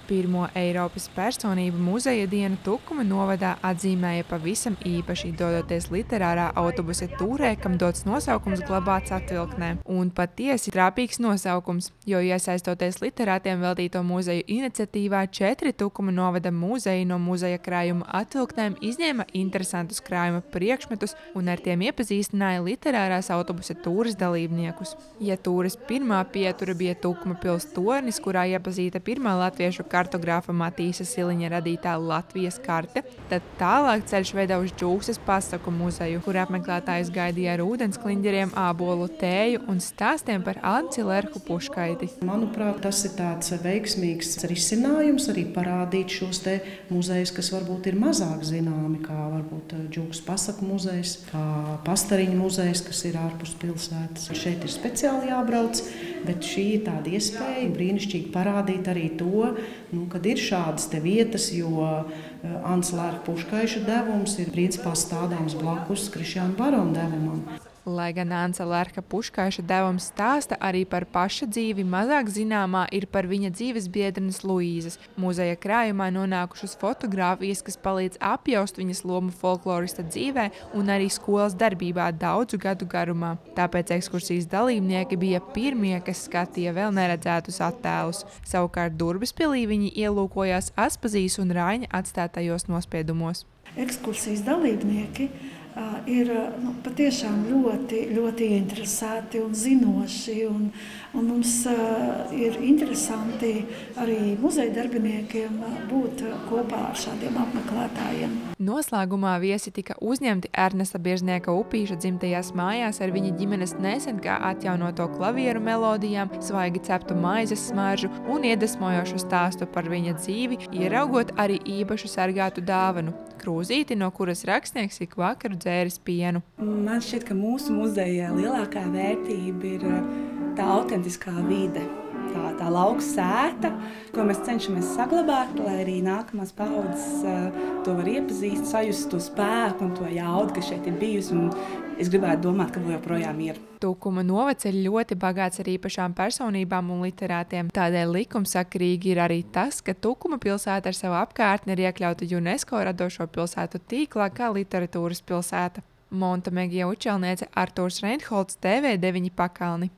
Pirmo Eiropas personību muzeja dienu Tukuma novadā atzīmēja pavisam īpaši, dodoties literārā autobusa tūrē, kam dots nosaukums glabāts atvilknē. Un patiesi trāpīgs nosaukums, jo iesaistoties literātiem veltīto muzeju iniciatīvā, 4 Tukuma novada muzeji no muzeja krājuma atvilknēm izņēma interesantus krājuma priekšmetus un ar tiem iepazīstināja literārās autobusa tūres dalībniekus. Ja tūres pirmā pietura bija Tukuma pils tornis, kurā iepazīta pirmā latviešu kartogrāfa Matīsa Siliņa radītā Latvijas karte, tad tālāk ceļš veda uz Džūksas pasaku muzeju, kur apmeklētājus gaidīja ar ūdenskliņģeriem, ābolu tēju un stāstiem par Anci Lerhu Puškaiti. Manuprāt, tas ir tāds veiksmīgs risinājums arī parādīt šos te muzejus, kas varbūt ir mazāk zināmi, kā varbūt Džūksas pasaku muzejs, kā Pastariņu muzejs, kas ir ārpus pilsētas. Šeit ir speciāli jābrauc, bet šī ir tāda iespēja brīnišķīgi parādīt arī to, kad ir šādas te vietas, jo Anca Lerha Puškaiša devums ir principā stādāms blakus Krišjāna Barona devumam. Lai gan Anca Lerha Puškaiša devums stāsta arī par paša dzīvi, mazāk zināmā ir par viņa dzīves biedrenes Luīzes. Muzeja krājumā nonākušas fotogrāfijas, kas palīdz apjaust viņas lomu folklorista dzīvē un arī skolas darbībā daudzu gadu garumā. Tāpēc ekskursijas dalībnieki bija pirmie, kas skatīja vēl neredzētus attēlus. Savukārt Durbispilī viņi ielūkojās Aspazijas un Raiņa atstātajos nospiedumos. Ekskursijas dalībnieki ir patiešām ļoti interesēti un zinoši. Un mums ir interesanti arī muzeja darbiniekiem būt kopā ar šādiem apmeklētājiem. Noslēgumā viesi tika uzņemti Ernesta Biežnieka Upīša dzimtajās mājās ar viņa ģimenes nesen kā atjaunoto klavieru melodijām, svaigi ceptu maizes smaržu un iedvesmojošu stāstu par viņa dzīvi, ieraugot arī īpašu sargātu dāvanu – krūzīti, no kuras rakstnieks ik vakaru dzēris pienu. Man šķiet, ka mūsu muzejā lielākā vērtība ir tā autentiskā vide. Tā lauka sēta, ko mēs cenšamies saglabāt, lai arī nākamās paudzes to var iepazīst, sajust to spēku un to jaudu, kas šeit ir bijusi. Un es gribētu domāt, ka joprojām ir. Tukuma novads ir ļoti bagāts ar īpašām personībām un literātiem. Tādēļ likumsakarīgi ir arī tas, ka Tukuma pilsēta ar savu apkārtni ir iekļauta UNESCO radošo pilsētu tīklā kā literatūras pilsēta. Monta Megija Učelniece, Artūrs Reinholds, TV9 Pakalni.